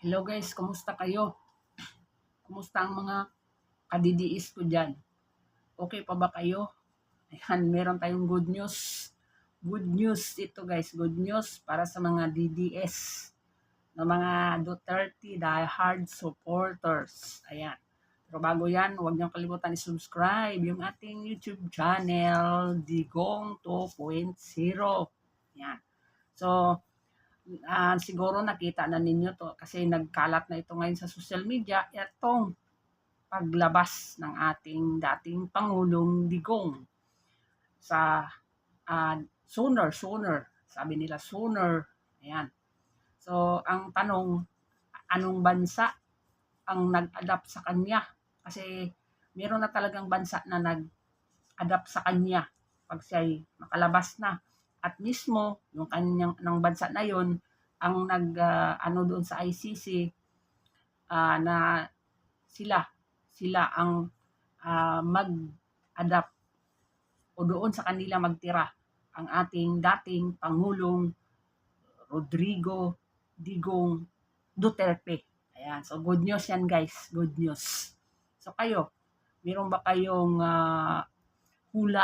Hello guys, kumusta kayo? Kumusta ang mga kadidiis ko dyan? Okay pa ba kayo? Ayan, meron tayong good news. Good news ito guys, good news para sa mga DDS na mga Duterte diehard supporters. Ayan. Pero bago yan, huwag niyong kalimutan i-subscribe yung ating YouTube channel, Digong 2.0. Ayan. So, siguro nakita na ninyo to kasi nagkalat na ito ngayon sa social media, itong paglabas ng ating dating Pangulong Digong sa sooner, sabi nila sooner, ayan. So, ang tanong, anong bansa ang nag-adapt sa kanya? Kasi meron na talagang bansa na nag-adapt sa kanya pag siya'y makalabas na. At mismo, yung kanyang ng bansa na yon ang ano doon sa ICC na sila ang mag-adapt o doon sa kanila magtira ang ating dating Pangulong Rodrigo Digong Duterte. Ayan, so good news yan guys, good news. So kayo, meron ba kayong hula?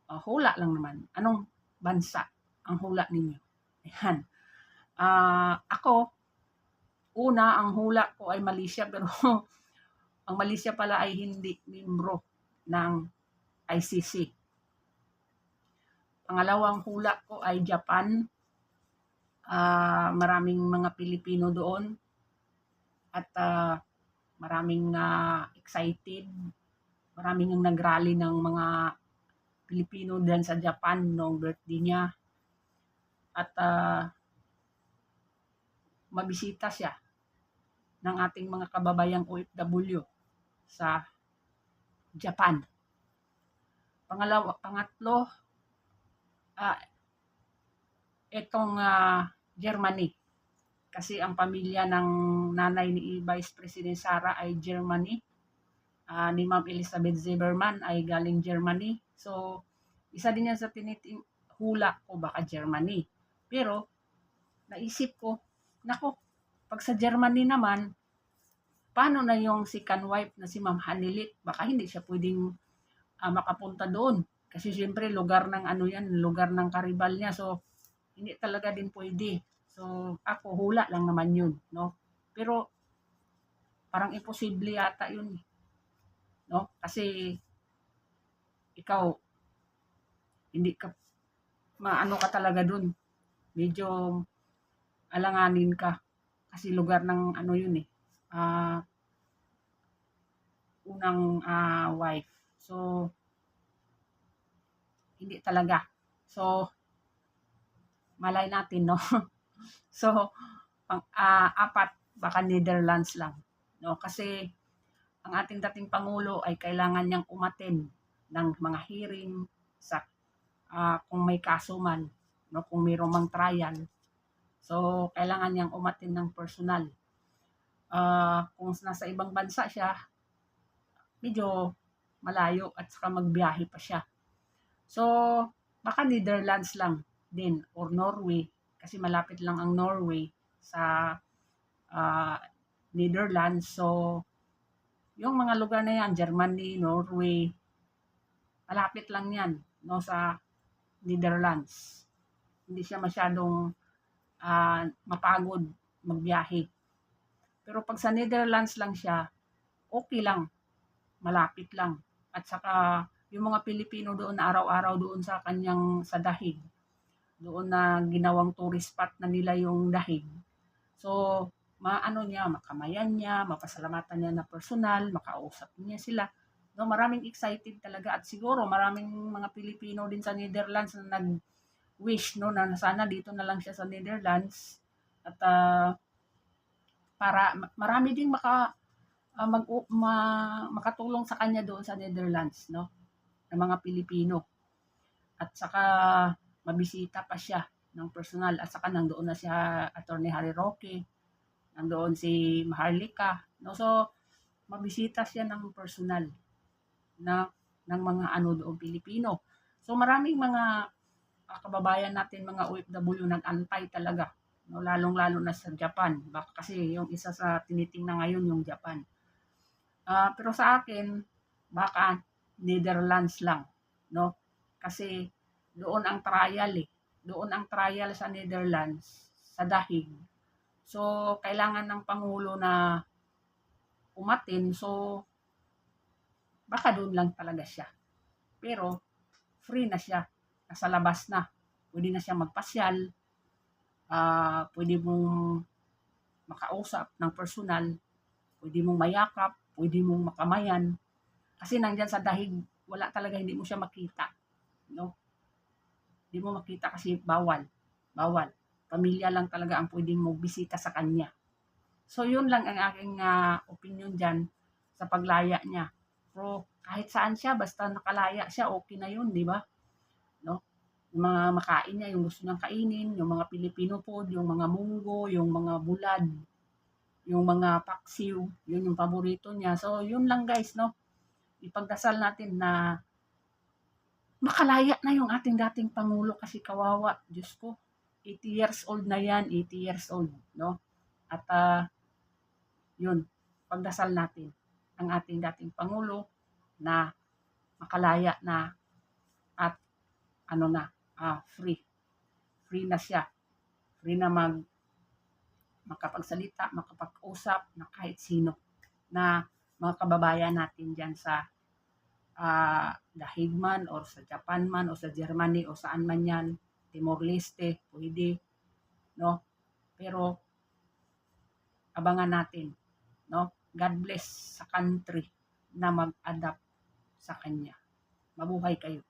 Hula lang naman. Anong bansa ang hula ninyo? Ayan. Ako, ang hula ko ay Malaysia, pero ang Malaysia pala ay hindi membro ng ICC. Pangalawang hula ko ay Japan. Maraming mga Pilipino doon at maraming excited. Maraming ang nag-rally ng mga Pilipino din sa Japan noong birthday niya. At mabisita siya ng ating mga kababayang OFW sa Japan. Pangatlo, itong Germany. Kasi ang pamilya ng nanay ni Vice President Sara ay Germany. Ni Ma'am Elizabeth Zimmerman ay galing Germany. So, isa din yan sa hula ko baka Germany. Pero, naisip ko, nako, pag sa Germany naman, paano na yung second wife na si Ma'am Hanilit? Baka hindi siya pwedeng makapunta doon. Kasi siyempre, lugar ng lugar ng karibal niya. So, hindi talaga din pwede. So, ako, hula lang naman yun, no? Pero, parang imposible yata yun, no? Kasi, ikaw, hindi ka, maano ka talaga dun. Medyo, alanganin ka. Kasi lugar ng yun unang wife. So, hindi talaga. So, malay natin, no? So, apat, baka Netherlands lang. No? Kasi, ang ating dating Pangulo ay kailangan niyang umattend ng mga hearing sa kung may kaso man, no? Kung mayroong mang trial. So, kailangan niyang umattend ng personal. Kung nasa ibang bansa siya, medyo malayo at saka magbiyahe pa siya. So, baka Netherlands lang din or Norway kasi malapit lang ang Norway sa Netherlands. So, yung mga lugar na yan, Germany, Norway, malapit lang yan, no, sa Netherlands. Hindi siya masyadong mapagod magbiyahe. Pero pag sa Netherlands lang siya, okay lang, malapit lang. At saka, yung mga Pilipino doon na araw-araw doon sa kanyang sa dahig, doon na ginawang tourist spot na nila yung dahig. So, makamayan niya, mapasalamatan niya na personal, makausap niya sila. No, maraming excited talaga at siguro maraming mga Pilipino din sa Netherlands na nag-wish no na sana dito na lang siya sa Netherlands at para marami ding makatulong sa kanya doon sa Netherlands, no? Ng mga Pilipino. At saka mabisita pa siya ng personal at saka nandoon na siya Attorney Harry Roque, nandoon si Maharlika, no? So mabisita siya ng personal na ng mga doon Pilipino. So maraming mga kababayan natin mga OFW nag-antay talaga no, lalong-lalo na sa Japan. Baka kasi yung isa sa tinitingnan ngayon yung Japan. Pero sa akin, baka Netherlands lang, no? Kasi doon ang trial eh. Doon ang trial sa Netherlands, sa dahig. So, kailangan ng Pangulo na umatin. So, baka doon lang talaga siya. Pero, free na siya. Nasa labas na. Pwede na siya magpasyal. Pwede mong makausap ng personal. Pwede mong mayakap. Pwede mong makamayan. Kasi nandyan sa dahig, wala talaga, hindi mo siya makita. No? Hindi mo makita kasi bawal. Bawal. Pamilya lang talaga ang pwedeng mo bisita sa kanya. So, yun lang ang aking opinion dyan sa paglaya niya. Pero kahit saan siya, basta nakalaya siya, okay na yun, di ba? No? Yung mga makain niya, yung gusto niyang kainin, yung mga Filipino food, yung mga munggo, yung mga bulad, yung mga paksiw, yun yung paborito niya. So, yun lang guys, no? Ipagdasal natin na makalaya na yung ating dating Pangulo kasi kawawa. Diyos ko, 80 years old na yan, 80 years old, no? At yun, pagdasal natin ang ating dating Pangulo na makalaya na at ano na, free. Free na siya. Free na makapagsalita, makapag-usap na kahit sino na mga kababayan natin dyan sa dahig man or sa Japan man o sa Germany o saan man yan, Timor-Leste, pwede, no? Pero abangan natin, no? God bless sa country na mag-adapt sa kanya. Mabuhay kayo.